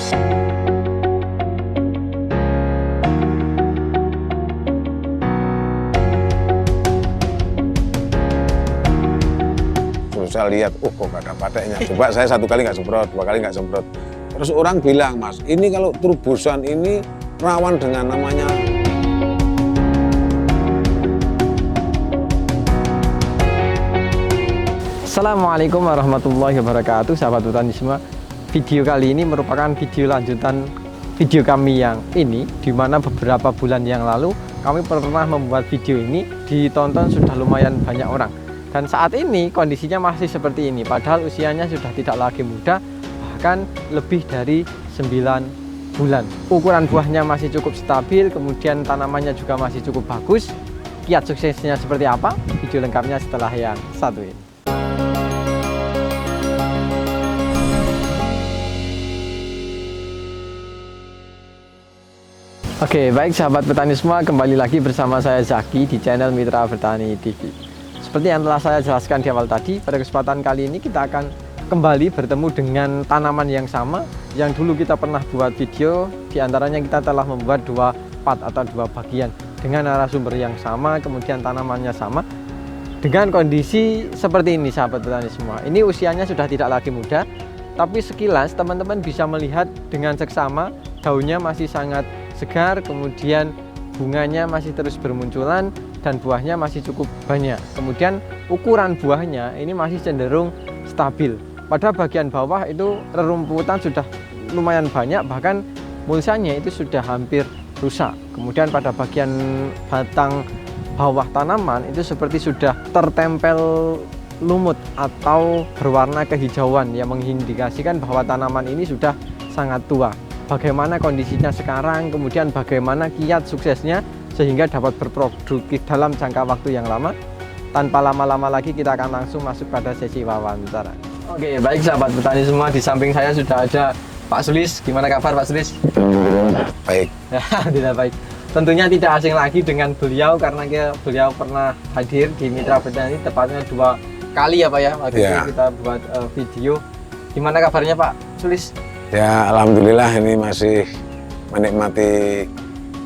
Saya lihat, kok gak ada pateknya. Coba saya 1 kali nggak semprot, 2 kali nggak semprot. Terus orang bilang, Mas, ini kalau terobosan ini rawan dengan namanya. Assalamualaikum warahmatullahi wabarakatuh, sahabat petani semua. Video kali ini merupakan video lanjutan video kami yang ini, di mana beberapa bulan yang lalu kami pernah membuat video ini, ditonton sudah lumayan banyak orang. Dan saat ini kondisinya masih seperti ini, padahal usianya sudah tidak lagi muda, bahkan lebih dari 9 bulan. Ukuran buahnya masih cukup stabil, kemudian tanamannya juga masih cukup bagus. Kiat suksesnya seperti apa? Video lengkapnya setelah yang satu ini. Oke, baik sahabat petani semua, kembali lagi bersama saya Zaki di channel Mitra Bertani TV. Seperti yang telah saya jelaskan di awal tadi, pada kesempatan kali ini kita akan kembali bertemu dengan tanaman yang sama yang dulu kita pernah buat video. Di antaranya kita telah membuat 2 part atau 2 bagian dengan narasumber yang sama, kemudian tanamannya sama, dengan kondisi seperti ini sahabat petani semua. Ini usianya sudah tidak lagi muda, tapi sekilas teman-teman bisa melihat dengan seksama daunnya masih sangat segar, kemudian bunganya masih terus bermunculan dan buahnya masih cukup banyak. Kemudian ukuran buahnya ini masih cenderung stabil. Pada bagian bawah itu rerumputan sudah lumayan banyak, bahkan mulsanya itu sudah hampir rusak. Kemudian pada bagian batang bawah tanaman itu seperti sudah tertempel lumut atau berwarna kehijauan yang mengindikasikan bahwa tanaman ini sudah sangat tua. Bagaimana kondisinya sekarang, kemudian bagaimana kiat suksesnya sehingga dapat berproduktif dalam jangka waktu yang lama. Tanpa lama-lama lagi kita akan langsung masuk pada sesi wawancara. Oke, baik sahabat petani semua, di samping saya sudah ada Pak Sulis. Gimana kabar Pak Sulis? Baik. Tidak baik. Tentunya tidak asing lagi dengan beliau karena beliau pernah hadir di Mitra Bertani tepatnya 2 kali ya Pak ya. Waktu itu kita buat video. Gimana kabarnya Pak Sulis? Ya, alhamdulillah ini masih menikmati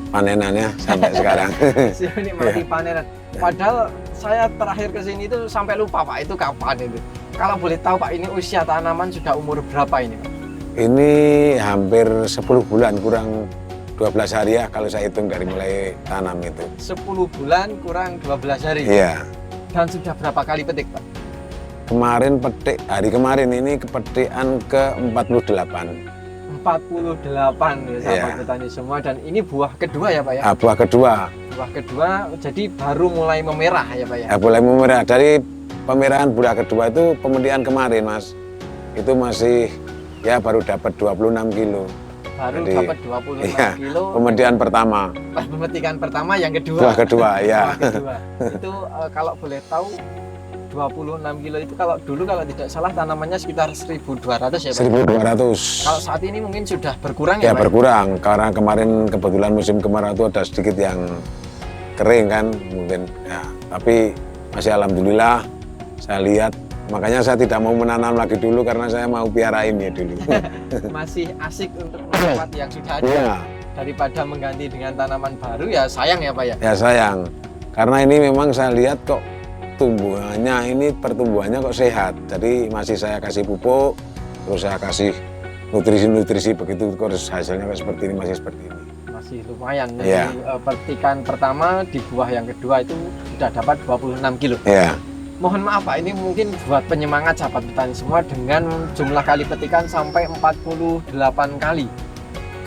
panenannya sampai sekarang. Masih menikmati panenan. Padahal saya terakhir ke sini itu sampai lupa Pak, itu kapan itu? Kalau boleh tahu Pak, ini usia tanaman sudah umur berapa ini Pak? Ini hampir 10 bulan, kurang 12 hari ya kalau saya hitung dari mulai tanam itu. 10 bulan kurang 12 hari? Iya. Dan sudah berapa kali petik Pak? Kemarin petik, hari kemarin ini kepetikan ke-48. 48 ya sahabat petani semua, dan ini buah kedua ya Pak ya? Buah kedua. Buah kedua, jadi baru mulai memerah ya Pak ya? Mulai memerah, dari pemerahan buah kedua itu pemetikan kemarin Mas. Itu masih ya baru dapat 26 kilo. Baru Jadi, dapat 26 kilo. Pemetikan pertama. Pemetikan pertama, yang kedua. Buah kedua, ya. Buah kedua. Itu kalau boleh tahu 26 kilo itu kalau dulu kalau tidak salah tanamannya sekitar 1.200 ya Pak? 1.200. Kalau saat ini mungkin sudah berkurang ya Pak? Berkurang, karena kemarin kebetulan musim kemarau itu ada sedikit yang kering kan mungkin ya. Tapi masih alhamdulillah saya lihat, makanya saya tidak mau menanam lagi dulu karena saya mau piara ini dulu. Masih asik untuk merawat yang sudah ada ya. Daripada mengganti dengan tanaman baru, ya sayang ya Pak ya? Ya sayang, karena ini memang saya lihat kok tumbuhannya ini, pertumbuhannya kok sehat. Jadi masih saya kasih pupuk, terus saya kasih nutrisi-nutrisi, begitu terus hasilnya kok seperti ini, masih seperti ini. Masih lumayan. Jadi petikan pertama di buah yang kedua itu sudah dapat 26 kilo. Ya. Mohon maaf Pak, ini mungkin buat penyemangat sahabat petani semua dengan jumlah kali petikan sampai 48 kali.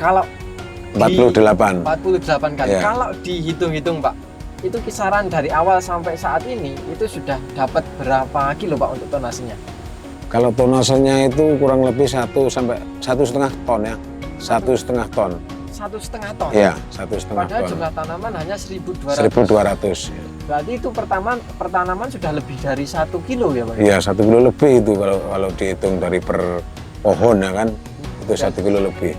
Kalau 48 kali. Ya. Kalau dihitung-hitung Pak, itu kisaran dari awal sampai saat ini itu sudah dapat berapa kilo Pak untuk tonasenya? Kalau tonasenya itu kurang lebih 1 sampai 1,5 ton ya. 1,5 ton. 1,5 ton? Iya, 1,5 ton. Padahal jumlah tanaman hanya 1.200. 1.200. Berarti itu pertanaman sudah lebih dari 1 kilo ya Pak? Iya, 1 kilo lebih itu kalau dihitung dari per pohon ya kan. Itu 1 kilo lebih.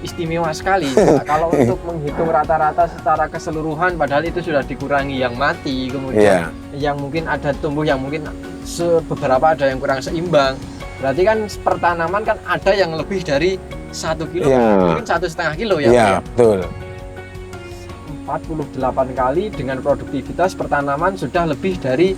Istimewa sekali. Nah, kalau untuk menghitung rata-rata secara keseluruhan, padahal itu sudah dikurangi yang mati, kemudian yang mungkin ada tumbuh yang mungkin beberapa ada yang kurang seimbang. Berarti kan pertanaman kan ada yang lebih dari 1 kilo, Ya. mungkin 1,5 kilo ya, Iya, Pak, ya? betul. 48 kali dengan produktivitas pertanaman sudah lebih dari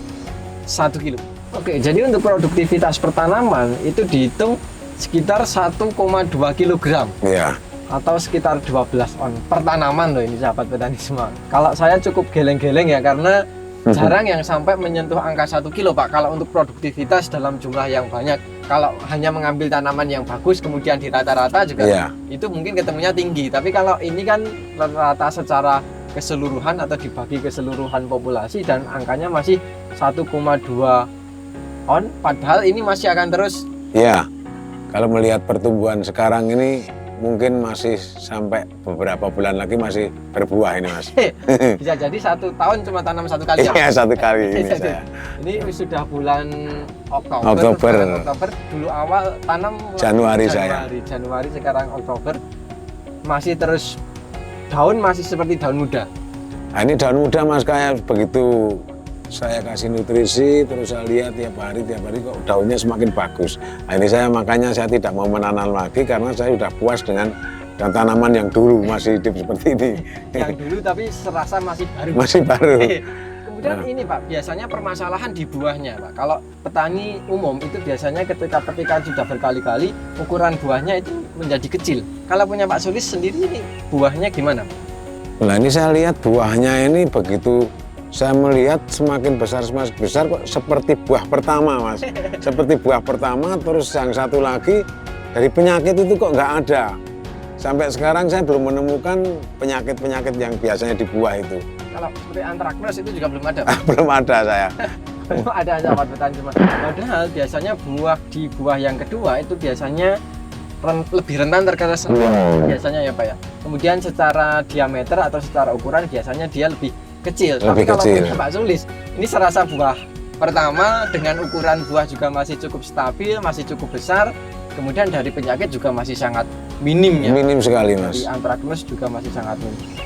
1 kilo. Oke, jadi untuk produktivitas pertanaman itu dihitung sekitar 1,2 kilogram Iya. atau sekitar 12 on per tanaman loh ini sahabat petani semua. Kalau saya cukup geleng-geleng ya karena jarang yang sampai menyentuh angka 1 kilo Pak kalau untuk produktivitas dalam jumlah yang banyak. Kalau hanya mengambil tanaman yang bagus kemudian di rata-rata juga Iya. itu mungkin ketemunya tinggi. Tapi kalau ini kan rata secara keseluruhan atau dibagi keseluruhan populasi dan angkanya masih 1,2 on, padahal ini masih akan terus. Iya. Kalau melihat pertumbuhan sekarang ini mungkin masih sampai beberapa bulan lagi masih berbuah ini, Mas. Bisa jadi 1 tahun cuma tanam 1 kali ya. Iya, 1 kali ini saya. Ini sudah bulan Oktober. Oktober. Oktober dulu awal tanam Januari saya. Januari sekarang Oktober masih terus daun masih seperti daun muda. Nah, ini daun muda Mas, kayak begitu saya kasih nutrisi terus saya lihat tiap hari kok daunnya semakin bagus. Nah, ini makanya saya tidak mau menanam lagi karena saya sudah puas dengan tanaman yang dulu masih hidup seperti ini. Yang dulu tapi serasa masih baru. Masih baru. Kemudian ini Pak, biasanya permasalahan di buahnya Pak. Kalau petani umum itu biasanya ketika petikan sudah berkali-kali ukuran buahnya itu menjadi kecil. Kalau punya Pak Sulis sendiri ini buahnya gimana? Nah, ini saya lihat buahnya ini begitu saya melihat semakin besar kok seperti buah pertama, Mas. Seperti buah pertama, terus yang satu lagi dari penyakit itu kok nggak ada. Sampai sekarang saya belum menemukan penyakit-penyakit yang biasanya di buah itu. Kalau seperti antraknos itu juga belum ada, Pak? Belum ada saya. Belum ada sahabat petani semua. Padahal biasanya buah yang kedua itu biasanya lebih rentan terkena serang biasanya ya Pak ya. Kemudian secara diameter atau secara ukuran biasanya dia lebih kecil. Tapi kalau punya Pak Sulis, ini serasa buah pertama dengan ukuran buah juga masih cukup stabil, masih cukup besar. Kemudian dari penyakit juga masih sangat minim ya. Minim sekali Mas. Dari antraknos juga masih sangat minim.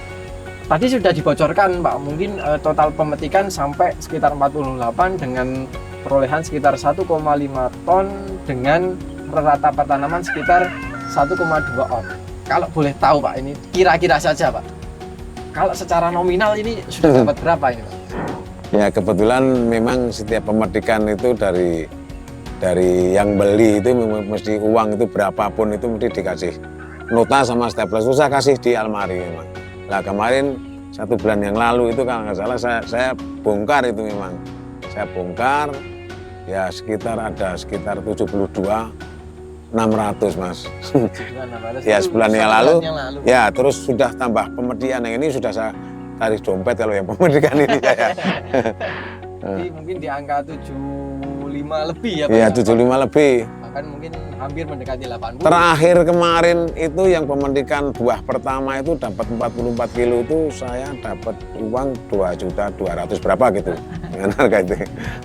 Tadi sudah dibocorkan Pak, mungkin total pemetikan sampai sekitar 48 dengan perolehan sekitar 1,5 ton dengan rata pertanaman sekitar 1,2 on. Kalau boleh tahu Pak, ini kira-kira saja Pak. Kalau secara nominal ini sudah dapat berapa ini Pak? Ya kebetulan memang setiap pemetikan itu dari yang beli itu mesti uang itu berapapun itu mesti dikasih nota sama staples, itu saya kasih di almari memang. Nah kemarin 1 bulan yang lalu itu kalau nggak salah saya bongkar itu memang. Saya bongkar ya sekitar 72.600 Mas. Ya sebulan yang lalu. Ya terus sudah tambah pemetikan yang ini sudah saya tarik dompet kalau yang pemetikan ini saya. Jadi mungkin di angka 75 lebih ya Pak? Iya 75 lebih. Bahkan mungkin hampir mendekati 80. Terakhir kemarin itu yang pemetikan buah pertama itu dapat 44 kilo itu saya dapat uang 2.200.000 berapa gitu dengan harga itu.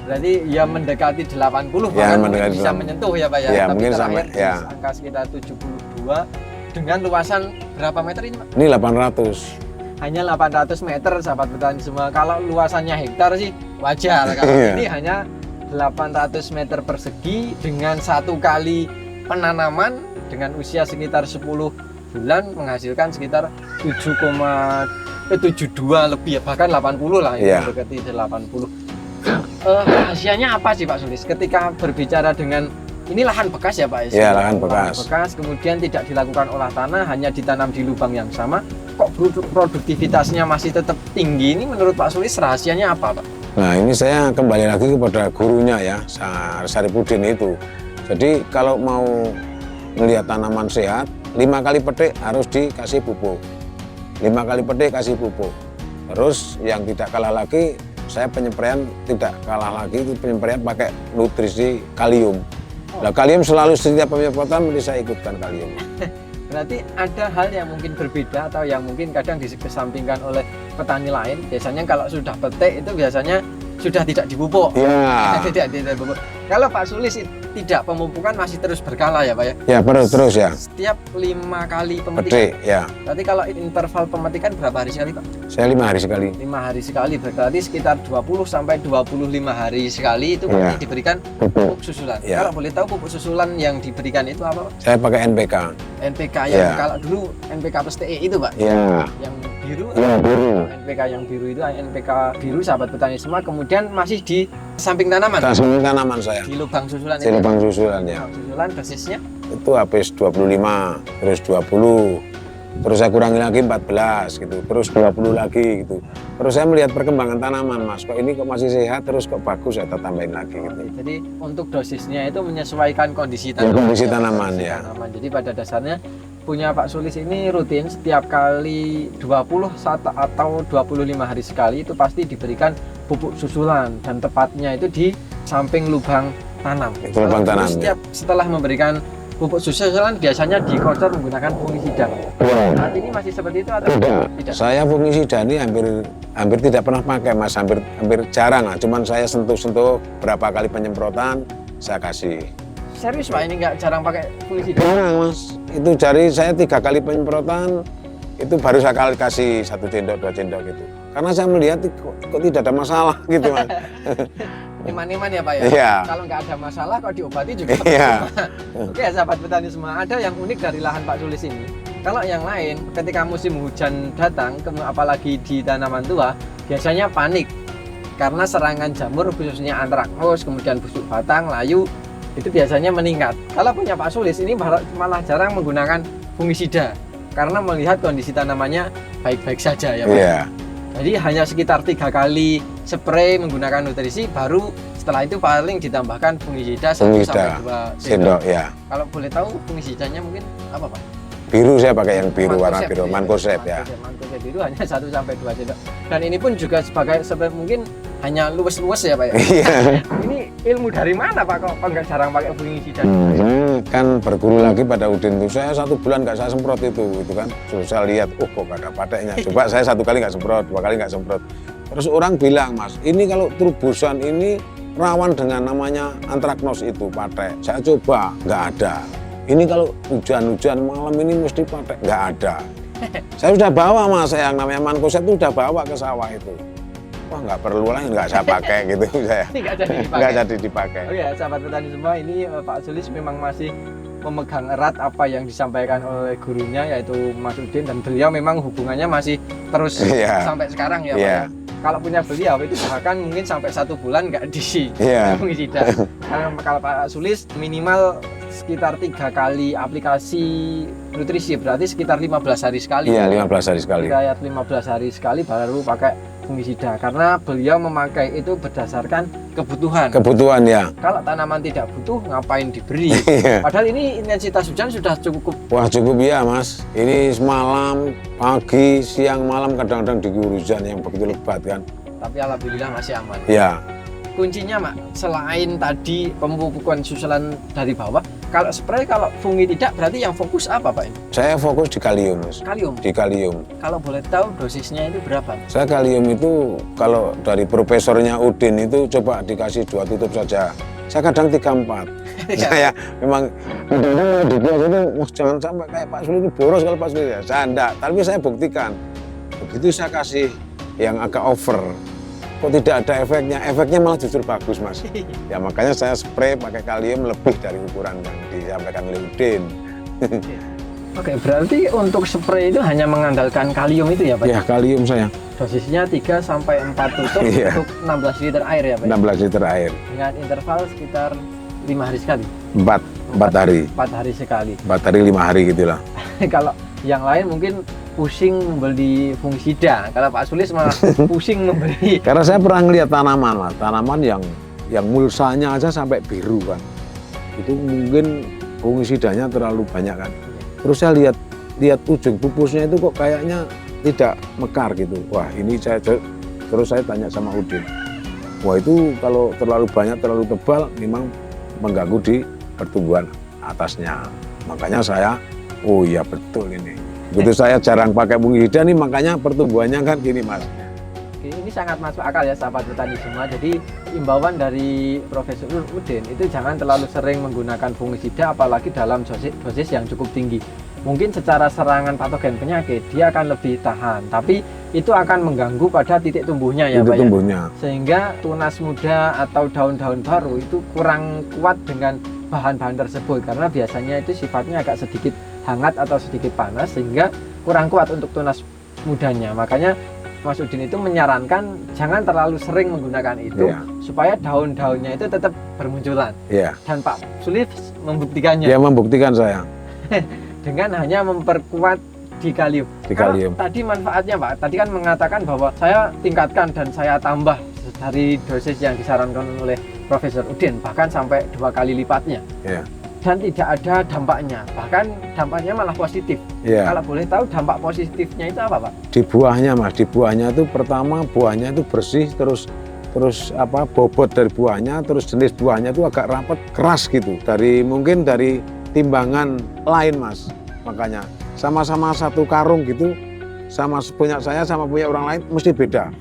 Berarti ya mendekati 80 ya, mendekati bisa menyentuh ya Pak ya. Ya tapi mungkin sampai ya. Angka sekitar 72 dengan luasan berapa meter ini Pak? Ini 800. Hanya 800 meter sahabat petani semua. Kalau luasannya hektar sih wajar. Kalau ini hanya 800 meter persegi dengan 1 kali penanaman dengan usia sekitar 10 bulan menghasilkan sekitar 7,72 lebih ya, bahkan 80 lah ini berarti 80. Rahasianya apa sih Pak Sulis ketika berbicara dengan ini lahan bekas ya Pak? Iya lahan bekas. Kemudian tidak dilakukan olah tanah, hanya ditanam di lubang yang sama. Kok produktivitasnya masih tetap tinggi? Ini menurut Pak Sulis rahasianya apa Pak? Nah ini saya kembali lagi kepada gurunya ya, Saripudin itu. Jadi kalau mau melihat tanaman sehat, 5 kali petik harus dikasih pupuk. 5 kali petik kasih pupuk. Terus yang tidak kalah lagi, saya penyempraian tidak kalah lagi, itu penyempraian pakai nutrisi kalium. Nah kalium selalu setiap penyemprotan mesti saya ikutkan kalium. Berarti ada hal yang mungkin berbeda atau yang mungkin kadang dikesampingkan oleh petani lain. Biasanya kalau sudah petik itu biasanya sudah tidak dipupuk. Ya. Tidak dipupuk. Kalau Pak Sulis tidak, pemupukan masih terus berkala ya Pak ya? Ya terus ya. Setiap 5 kali pemetikan. Petik ya. Berarti kalau interval pemetikan berapa hari sekali Pak? Saya 5 hari sekali. 5 hari sekali, berarti sekitar 20 sampai 25 hari sekali itu Pak diberikan pupuk susulan. Kalau boleh tahu pupuk susulan yang diberikan itu apa Pak? Saya pakai NPK. NPK yang Ya. kalau dulu NPK plus TE itu Pak, Ya, yang biru. ya biru. NPK yang biru itu NPK biru sahabat petani semua, kemudian masih di samping tanaman, Langsung tanaman saya. di lubang susulan Di lubang susulan ya. Lubang susulan dosisnya Itu habis 25, terus 20, terus saya kurangi lagi 14 gitu, terus 20 lagi gitu. Terus saya melihat perkembangan tanaman, Mas, kok ini kok masih sehat, terus kok bagus, saya tambahin lagi gitu. Jadi untuk dosisnya itu menyesuaikan kondisi Ya, tanaman. kondisi tanaman, Kondisi ya. tanaman. Jadi pada dasarnya punya Pak Sulis ini rutin setiap kali 20 atau 25 hari sekali itu pasti diberikan pupuk susulan, dan tepatnya itu di samping lubang tanam. Itu lubang Kalau tanam, setiap setelah memberikan pupuk susulan biasanya dikocor menggunakan fungisida. Saat ini masih seperti itu atau tidak? Saya fungisida ini hampir tidak pernah pakai, Mas, hampir jarang lah. Cuman saya sentuh-sentuh berapa kali penyemprotan saya kasih. Serius Pak, ini nggak jarang pakai fungisida? Jarang, Mas. Itu dari saya 3 kali penyemprotan itu baru sekali kasih 1 sendok 2 sendok gitu. Karena saya melihat kok tidak ada masalah gitu, Mas. Iman-iman ya Pak ya? Iya. Kalau nggak ada masalah kok diobati juga. Iya. Oke sahabat petani semua, ada yang unik dari lahan Pak Sulis ini. Kalau yang lain ketika musim hujan datang, apalagi di tanaman tua, biasanya panik karena serangan jamur khususnya antraknus, kemudian busuk batang, layu, itu biasanya meningkat. Kalau punya Pak Sulis ini malah jarang menggunakan fungisida karena melihat kondisi tanamannya baik-baik saja ya Pak. Iya. Jadi hanya sekitar 3 kali spray menggunakan nutrisi, baru setelah itu paling ditambahkan fungisida 1 sampai 2 sendok ya. Kalau boleh tahu fungisidanya mungkin apa Pak? Biru, saya pakai yang biru, warna Mancozeb biru, ya. Mancozeb ya. Mancozeb biru hanya 1 sampai 2 sendok. Dan ini pun juga sebagai mungkin hanya luwes-luwes ya Pak ya. Iya. Ini ilmu dari mana Pak kok nggak jarang pakai fungisida? Saya kan berguru lagi pada Udin itu, saya 1 bulan nggak saya semprot itu kan. Terus saya lihat, kok gak ada pateknya. Coba saya 1 kali nggak semprot, 2 kali nggak semprot. Terus orang bilang, Mas, ini kalau trubusan ini rawan dengan namanya antraknus itu patek. Saya coba, nggak ada. Ini kalau hujan-hujan malam ini mesti patek, nggak ada. Saya sudah bawa, Mas, yang namanya Mancozeb itu sudah bawa ke sawah itu. Wah, nggak perlu lah, nggak saya pakai gitu saya. Ini nggak jadi dipakai. Nggak jadi dipakai. Oh ya, sahabat petani semua, ini Pak Sulis memang masih memegang erat apa yang disampaikan oleh gurunya yaitu Mas Udin, dan beliau memang hubungannya masih terus Iya. sampai sekarang ya Pak. Iya. Ya. Kalau punya beliau itu bahkan mungkin sampai 1 bulan nggak Iya. fungisida. Karena kalau Pak Sulis minimal sekitar 3 kali aplikasi nutrisi, berarti sekitar 15 hari sekali. Iya, 15 hari sekali. Kayak 15 hari sekali baru pakai fungisida, karena beliau memakai itu berdasarkan kebutuhan. Kebutuhan ya. Kalau tanaman tidak butuh, ngapain diberi? Iya. Padahal ini intensitas hujan sudah cukup. Wah, cukup ya, Mas. Ini semalam, pagi, siang, malam kadang-kadang diguyur hujan yang begitu lebat kan. Tapi alhamdulillah masih aman. Ya, Kuncinya Mak, selain tadi pemupukan susulan dari bawah, kalau spray, kalau fungi tidak, berarti yang fokus apa Pak ini? saya fokus di kalium, Mas. Kalium. Di kalium. Kalau boleh tahu dosisnya itu berapa? Saya kalium itu kalau dari profesornya Udin itu coba dikasih 2 tutup saja. Saya kadang 3-4. Saya memang di kelas itu, wah, jangan sampai kayak Pak Sulis itu boros kalau Pak Sulis ya. Saya enggak, tapi saya buktikan. Begitu saya kasih yang agak over, kok tidak ada efeknya malah justru bagus, Mas. Ya makanya saya spray pakai kalium lebih dari ukuran yang disampaikan oleh Udin. Oke, berarti untuk spray itu hanya mengandalkan kalium itu ya Pak? Ya, kalium saya. Dosisnya 3 sampai 4 tutup Iya. untuk 16 liter air ya Pak? 16 liter air. Dengan interval sekitar 5 hari sekali? 4 hari. 4 hari sekali. 4 hari 5 hari gitulah. Kalau yang lain mungkin pusing membeli fungisida, kalau Pak Sulis malah pusing membeli. Karena saya pernah ngeliat tanaman lah, tanaman yang mulsanya aja sampai biru kan. Itu mungkin fungisidanya terlalu banyak kan. Terus saya lihat ujung pupusnya itu kok kayaknya tidak mekar gitu. Wah, ini terus saya tanya sama Udin. Wah, itu kalau terlalu banyak, terlalu tebal memang mengganggu di pertumbuhan atasnya. Makanya saya, oh iya betul ini. Begitu saya jarang pakai fungisida nih, makanya pertumbuhannya kan gini, Mas. Ini sangat masuk akal ya sahabat petani semua. Jadi imbauan dari Profesor Udin itu jangan terlalu sering menggunakan fungisida, apalagi dalam dosis yang cukup tinggi. Mungkin secara serangan patogen penyakit dia akan lebih tahan, tapi itu akan mengganggu pada titik tumbuhnya ya Pak ya. Tumbuhnya. Sehingga tunas muda atau daun-daun baru itu kurang kuat dengan bahan-bahan tersebut, karena biasanya itu sifatnya agak sedikit hangat atau sedikit panas sehingga kurang kuat untuk tunas mudanya. Makanya Mas Udin itu menyarankan jangan terlalu sering menggunakan itu supaya daun-daunnya itu tetap bermunculan. Dan Pak Sulis membuktikannya. Ya, membuktikan saya. Dengan hanya memperkuat di kalium. Tadi manfaatnya Pak, tadi kan mengatakan bahwa saya tingkatkan dan saya tambah dari dosis yang disarankan oleh Profesor Udin, bahkan sampai 2 kali lipatnya. Dan tidak ada dampaknya, bahkan dampaknya malah positif. Kalau boleh tahu dampak positifnya itu apa Pak? Di buahnya Mas, di buahnya itu pertama buahnya itu bersih, terus bobot dari buahnya, terus jenis buahnya itu agak rapat, keras gitu. Mungkin dari timbangan lain Mas. Makanya sama-sama satu karung gitu, sama punya saya sama punya orang lain mesti beda.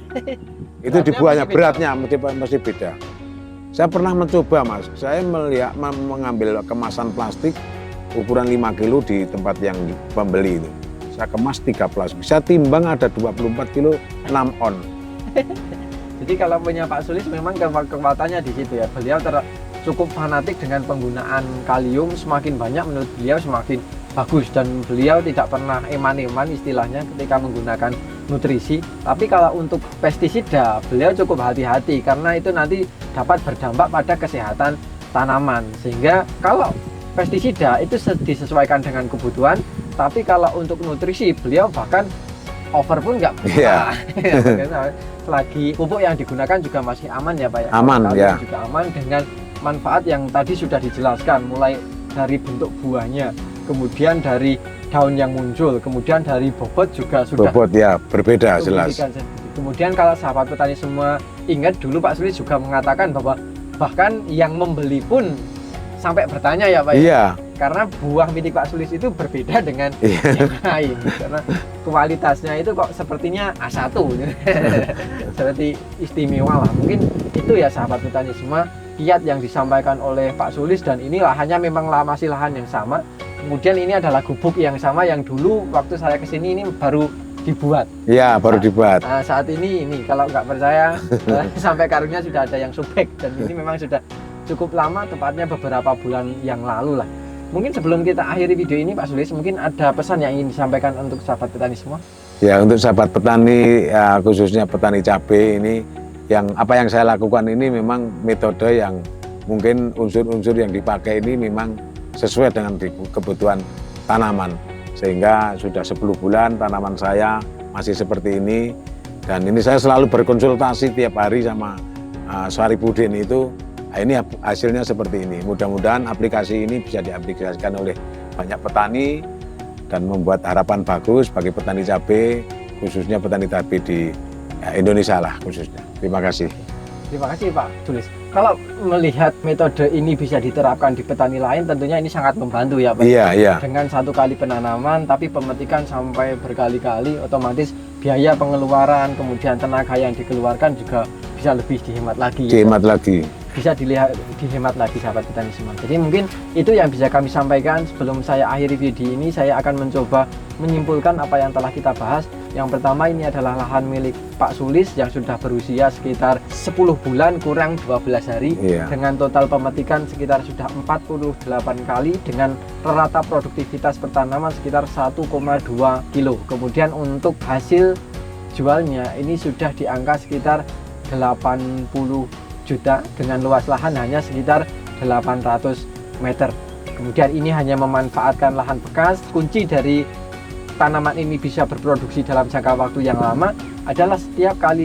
Itu di buahnya beratnya mesti beda. Saya pernah mencoba Mas, saya mengambil kemasan plastik ukuran 5 kilo di tempat yang pembeli itu. Saya kemas 3 plastik, saya timbang ada 24 kilo 6 on. Jadi kalau punya Pak Sulis memang kekuatannya di situ ya. Beliau cukup fanatik dengan penggunaan kalium, semakin banyak menurut beliau semakin bagus, dan beliau tidak pernah eman-eman istilahnya ketika menggunakan nutrisi. Tapi kalau untuk pestisida beliau cukup hati-hati karena itu nanti dapat berdampak pada kesehatan tanaman. Sehingga kalau pestisida itu disesuaikan dengan kebutuhan, tapi kalau untuk nutrisi beliau bahkan over pun nggak apa-apa. Selagi pupuk yang digunakan juga masih aman ya Pak ya. Aman ya. Juga aman dengan manfaat yang tadi sudah dijelaskan, mulai dari bentuk buahnya, kemudian dari daun yang muncul, kemudian dari bobot juga sudah. Bobot ya berbeda jelas. Kemudian kalau sahabat petani semua ingat dulu Pak Sulis juga mengatakan bahwa bahkan yang membeli pun sampai bertanya ya Pak ya. Karena buah milik Pak Sulis itu berbeda dengan yang lain, karena kualitasnya itu kok sepertinya A1 seperti istimewa lah. Mungkin itu ya sahabat petani semua kiat yang disampaikan oleh Pak Sulis, dan ini lahannya memang masih lahan yang sama. Kemudian ini adalah gubuk yang sama yang dulu waktu saya kesini ini baru dibuat. Iya, baru dibuat. Nah, saat ini kalau nggak percaya sampai karungnya sudah ada yang sobek, dan ini memang sudah cukup lama, tepatnya beberapa bulan yang lalu lah. Mungkin sebelum kita akhiri video ini Pak Sulis, mungkin ada pesan yang ingin disampaikan untuk sahabat petani semua? Ya, untuk sahabat petani ya, khususnya petani cabai ini, apa yang saya lakukan ini memang metode yang mungkin unsur-unsur yang dipakai ini memang sesuai dengan kebutuhan tanaman, sehingga sudah 10 bulan tanaman saya masih seperti ini. Dan ini saya selalu berkonsultasi tiap hari sama Saripudin itu. Ini hasilnya seperti ini. Mudah-mudahan aplikasi ini bisa diaplikasikan oleh banyak petani dan membuat harapan bagus bagi petani cabai, khususnya petani cabai di Indonesia lah khususnya. Terima kasih. Terima kasih Pak Sulis. Kalau melihat metode ini bisa diterapkan di petani lain, tentunya ini sangat membantu ya Pak. Iya. Dengan 1 kali penanaman, tapi pemetikan sampai berkali-kali, otomatis biaya pengeluaran, kemudian tenaga yang dikeluarkan juga bisa lebih dihemat lagi. Bisa dihemat lagi sahabat petani semua. Jadi mungkin itu yang bisa kami sampaikan. Sebelum saya akhiri video ini, saya akan mencoba menyimpulkan apa yang telah kita bahas. Yang pertama, ini adalah lahan milik Pak Sulis yang sudah berusia sekitar 10 bulan kurang 12 hari. Dengan total pemetikan sekitar sudah 48 kali, dengan rata produktivitas pertanaman sekitar 1,2 kilo. Kemudian untuk hasil jualnya ini sudah di angka sekitar 80 juta dengan luas lahan hanya sekitar 800 meter. Kemudian ini hanya memanfaatkan lahan bekas. Kunci dari tanaman ini bisa berproduksi dalam jangka waktu yang lama adalah setiap 5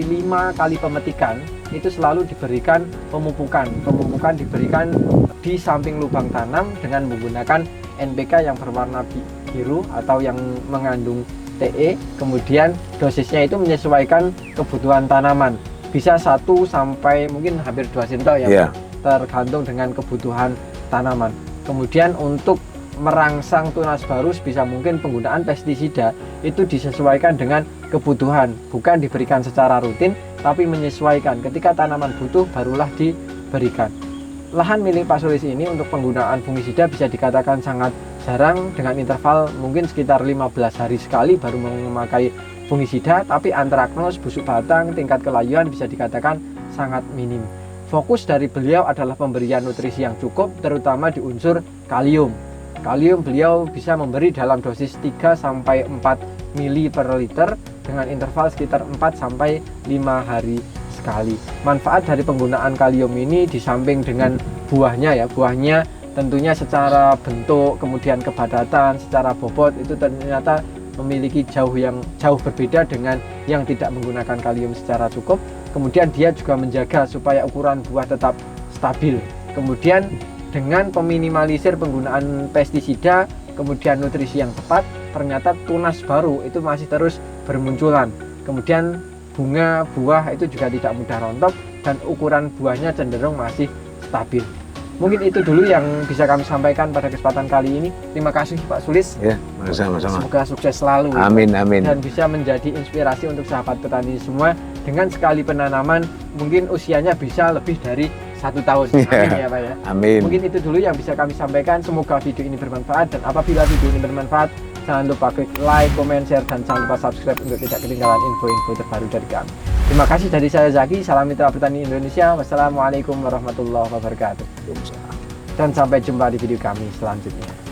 kali pemetikan itu selalu diberikan pemupukan. Pemupukan diberikan di samping lubang tanam dengan menggunakan NPK yang berwarna biru atau yang mengandung TE. Kemudian dosisnya itu menyesuaikan kebutuhan tanaman. Bisa 1 sampai mungkin hampir 2 sendok ya, tergantung dengan kebutuhan tanaman. Kemudian untuk merangsang tunas baru bisa mungkin penggunaan pestisida itu disesuaikan dengan kebutuhan, bukan diberikan secara rutin, tapi menyesuaikan. Ketika tanaman butuh barulah diberikan. Lahan milik Pak Sulis ini untuk penggunaan fungisida bisa dikatakan sangat jarang, dengan interval mungkin sekitar 15 hari sekali baru memakai fungisida, tapi antraknose, busuk batang, tingkat kelayuan bisa dikatakan sangat minim. Fokus dari beliau adalah pemberian nutrisi yang cukup, terutama di unsur kalium. Kalium beliau bisa memberi dalam dosis 3-4 mili per liter dengan interval sekitar 4-5 hari sekali. Manfaat dari penggunaan kalium ini di samping dengan buahnya ya, buahnya tentunya secara bentuk, kemudian kepadatan, secara bobot itu ternyata memiliki jauh berbeda dengan yang tidak menggunakan kalium secara cukup. Kemudian dia juga menjaga supaya ukuran buah tetap stabil. Kemudian dengan meminimalisir penggunaan pestisida, kemudian nutrisi yang tepat, ternyata tunas baru itu masih terus bermunculan. Kemudian bunga buah itu juga tidak mudah rontok dan ukuran buahnya cenderung masih stabil. Mungkin itu dulu yang bisa kami sampaikan pada kesempatan kali ini. Terima kasih Pak Sulis. Ya, sama-sama. Semoga sukses selalu. Amin, amin. Dan bisa menjadi inspirasi untuk sahabat petani semua. Dengan sekali penanaman, mungkin usianya bisa lebih dari 1 tahun. Amin ya Pak ya. Amin. Mungkin itu dulu yang bisa kami sampaikan. Semoga video ini bermanfaat. Dan apabila video ini bermanfaat, jangan lupa klik like, comment, share, dan jangan lupa subscribe untuk tidak ketinggalan info-info terbaru dari kami. Terima kasih dari saya Zaki. Salam Mitra Petani Indonesia. Wassalamualaikum warahmatullahi wabarakatuh. Dan sampai jumpa di video kami selanjutnya.